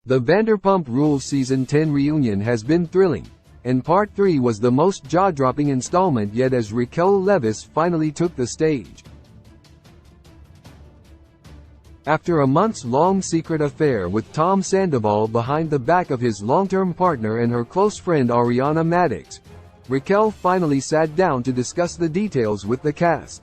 The Vanderpump Rules Season 10 reunion has been thrilling, and Part 3 was the most jaw-dropping installment yet as Raquel Leviss finally took the stage. After a months-long secret affair with Tom Sandoval behind the back of his long-term partner and her close friend Ariana Madix, Raquel finally sat down to discuss the details with the cast.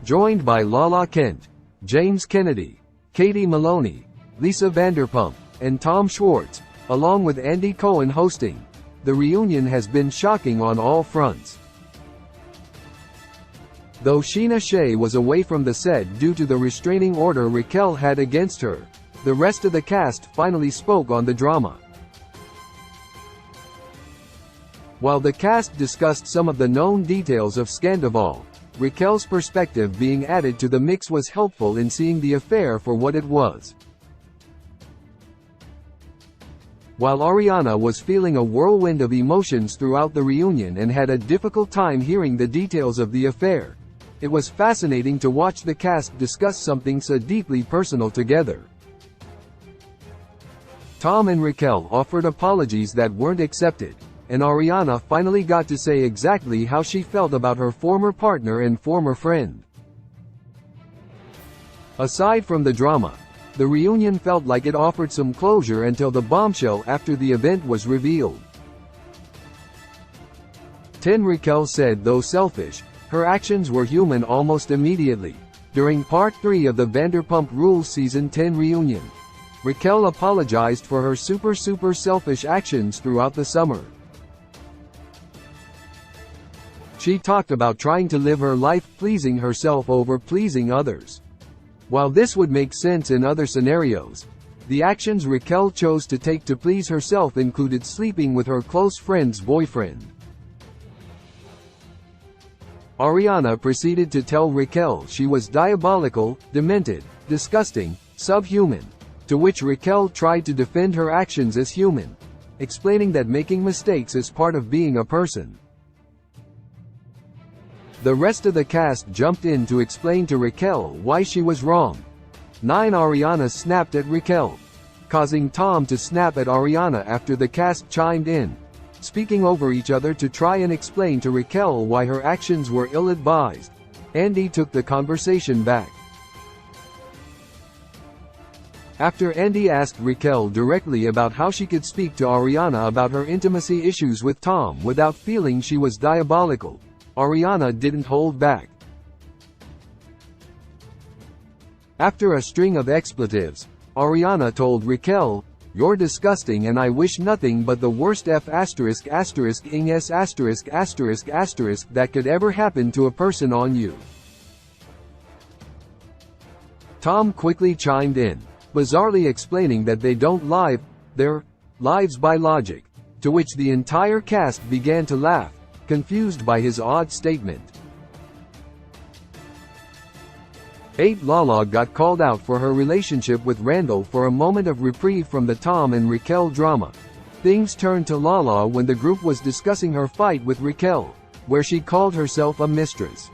Joined by Lala Kent, James Kennedy, Katie Maloney, Lisa Vanderpump, and Tom Schwartz, along with Andy Cohen hosting, the reunion has been shocking on all fronts. Though Sheena Shea was away from the set due to the restraining order Raquel had against her, the rest of the cast finally spoke on the drama. While the cast discussed some of the known details of Scandoval, Raquel's perspective being added to the mix was helpful in seeing the affair for what it was. While Ariana was feeling a whirlwind of emotions throughout the reunion and had a difficult time hearing the details of the affair, it was fascinating to watch the cast discuss something so deeply personal together. Tom and Raquel offered apologies that weren't accepted, and Ariana finally got to say exactly how she felt about her former partner and former friend. Aside from the drama, the reunion felt like it offered some closure until the bombshell after the event was revealed. Raquel said though selfish, her actions were human almost immediately. During Part 3 of the Vanderpump Rules Season 10 reunion, Raquel apologized for her super selfish actions throughout the summer. She talked about trying to live her life pleasing herself over pleasing others. While this would make sense in other scenarios, the actions Raquel chose to take to please herself included sleeping with her close friend's boyfriend. Ariana proceeded to tell Raquel she was diabolical, demented, disgusting, subhuman, to which Raquel tried to defend her actions as human, explaining that making mistakes is part of being a person. The rest of the cast jumped in to explain to Raquel why she was wrong. Ariana snapped at Raquel, causing Tom to snap at Ariana after the cast chimed in, speaking over each other to try and explain to Raquel why her actions were ill-advised. Andy took the conversation back. After Andy asked Raquel directly about how she could speak to Ariana about her intimacy issues with Tom without feeling she was diabolical, Ariana didn't hold back. After a string of expletives, Ariana told Raquel, "You're disgusting and I wish nothing but the worst ing that could ever happen to a person on you." Tom quickly chimed in, bizarrely explaining that they don't live their lives by logic, to which the entire cast began to laugh, confused by his odd statement. Lala got called out for her relationship with Randall for a moment of reprieve from the Tom and Raquel drama. Things turned to Lala when the group was discussing her fight with Raquel, where she called herself a mistress.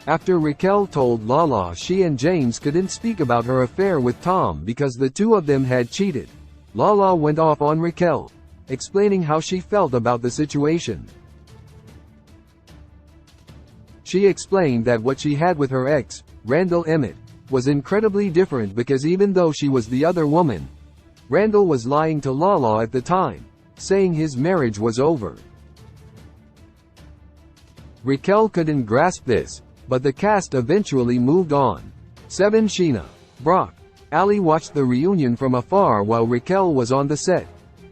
After Raquel told Lala she and James couldn't speak about her affair with Tom because the two of them had cheated, Lala went off on Raquel, explaining how she felt about the situation. She explained that what she had with her ex, Randall Emmett, was incredibly different because even though she was the other woman, Randall was lying to Lala at the time, saying his marriage was over. Raquel couldn't grasp this, but the cast eventually moved on. Sheena, Brock, Ali watched the reunion from afar while Raquel was on the set.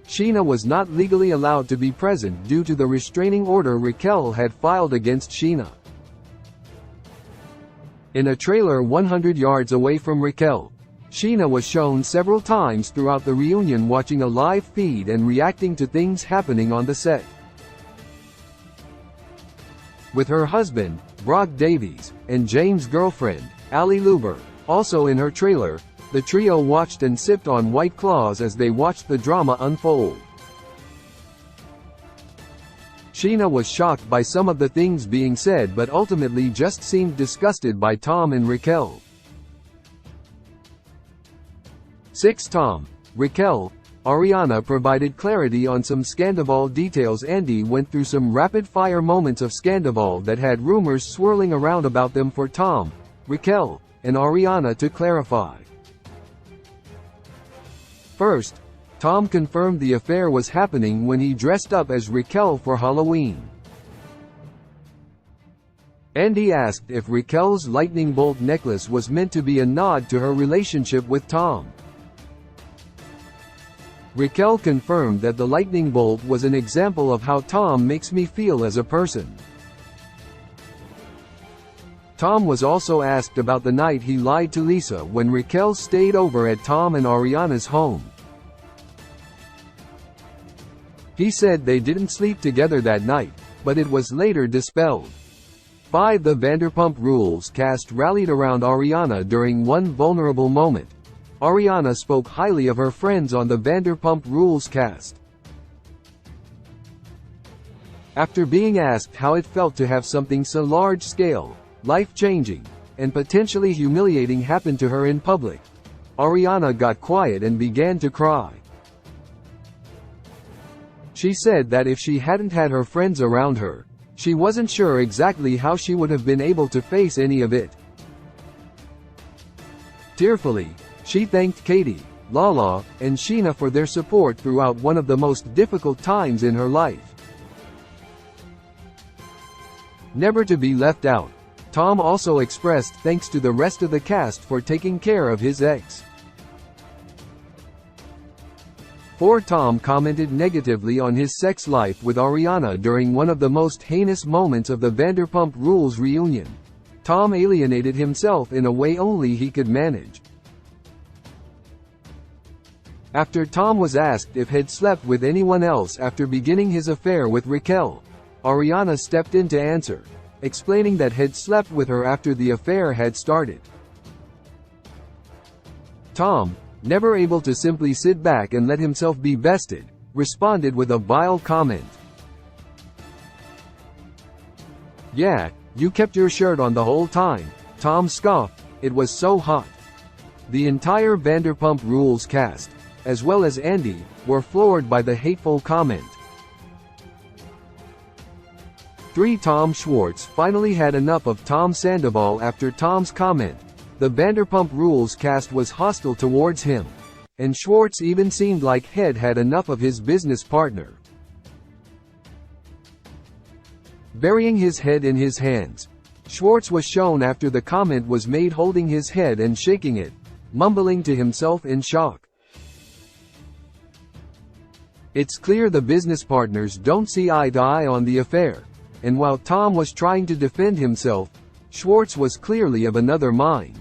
Sheena was not legally allowed to be present due to the restraining order Raquel had filed against Sheena. In a trailer 100 yards away from Raquel, Sheena was shown several times throughout the reunion watching a live feed and reacting to things happening on the set. With her husband, Brock Davies, and James' girlfriend, Ali Luber, also in her trailer, the trio watched and sipped on White Claws as they watched the drama unfold. Sheena was shocked by some of the things being said but ultimately just seemed disgusted by Tom and Raquel. 6. Tom, Raquel, Ariana provided clarity on some Scandival details. Andy went through some rapid-fire moments of Scandival that had rumors swirling around about them for Tom, Raquel, and Ariana to clarify. First, Tom confirmed the affair was happening when he dressed up as Raquel for Halloween. Andy asked if Raquel's lightning bolt necklace was meant to be a nod to her relationship with Tom. Raquel confirmed that the lightning bolt was an example of how Tom makes me feel as a person. Tom was also asked about the night he lied to Lisa when Raquel stayed over at Tom and Ariana's home. He said they didn't sleep together that night, but it was later dispelled. 5. The Vanderpump Rules cast rallied around Ariana during one vulnerable moment. Ariana spoke highly of her friends on the Vanderpump Rules cast. After being asked how it felt to have something so large-scale, life-changing, and potentially humiliating happen to her in public, Ariana got quiet and began to cry. She said that if she hadn't had her friends around her, she wasn't sure exactly how she would have been able to face any of it. Tearfully, she thanked Katie, Lala, and Sheena for their support throughout one of the most difficult times in her life. Never to be left out, Tom also expressed thanks to the rest of the cast for taking care of his ex. 4. Tom commented negatively on his sex life with Ariana during one of the most heinous moments of the Vanderpump Rules reunion. Tom alienated himself in a way only he could manage. After Tom was asked if he'd slept with anyone else after beginning his affair with Raquel, Ariana stepped in to answer, explaining that he'd slept with her after the affair had started. Tom, never able to simply sit back and let himself be bested, responded with a vile comment. "Yeah, you kept your shirt on the whole time," Tom scoffed. "It was so hot." The entire Vanderpump Rules cast, as well as Andy, were floored by the hateful comment. 3. Tom Schwartz finally had enough of Tom Sandoval after Tom's comment. The Vanderpump Rules cast was hostile towards him, and Schwartz even seemed like he'd had enough of his business partner. Burying his head in his hands, Schwartz was shown after the comment was made holding his head and shaking it, mumbling to himself in shock. It's clear the business partners don't see eye to eye on the affair, and while Tom was trying to defend himself, Schwartz was clearly of another mind.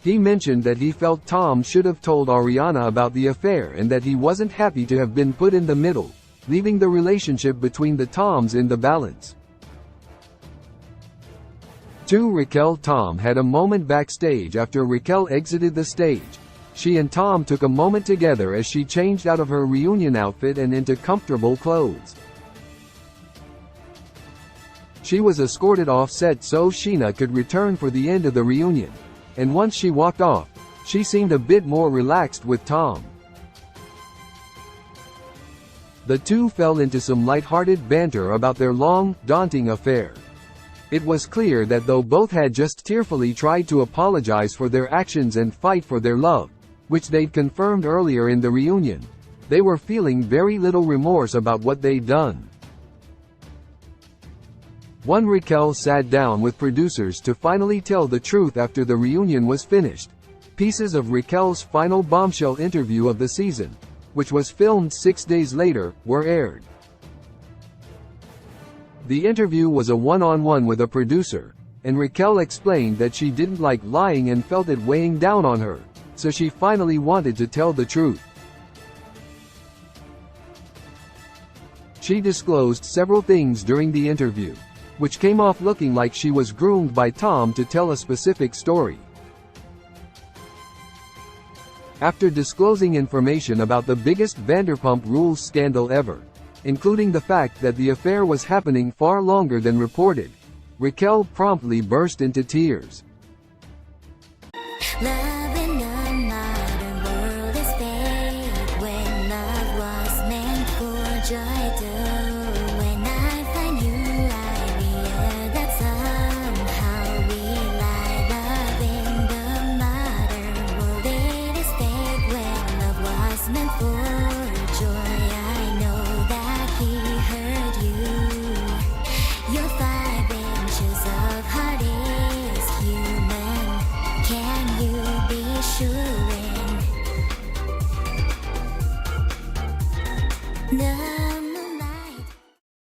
He mentioned that he felt Tom should have told Ariana about the affair and that he wasn't happy to have been put in the middle, leaving the relationship between the Toms in the balance. 2. Raquel. Tom had a moment backstage after Raquel exited the stage. She and Tom took a moment together as she changed out of her reunion outfit and into comfortable clothes. She was escorted off set so Sheena could return for the end of the reunion, and once she walked off, she seemed a bit more relaxed with Tom. The two fell into some light-hearted banter about their long, daunting affair. It was clear that though both had just tearfully tried to apologize for their actions and fight for their love, which they'd confirmed earlier in the reunion, they were feeling very little remorse about what they'd done. 1. Raquel sat down with producers to finally tell the truth after the reunion was finished. Pieces of Raquel's final bombshell interview of the season, which was filmed 6 days later, were aired. The interview was a one-on-one with a producer, and Raquel explained that she didn't like lying and felt it weighing down on her, so she finally wanted to tell the truth. She disclosed several things during the interview, which came off looking like she was groomed by Tom to tell a specific story. After disclosing information about the biggest Vanderpump Rules scandal ever, including the fact that the affair was happening far longer than reported, Raquel promptly burst into tears.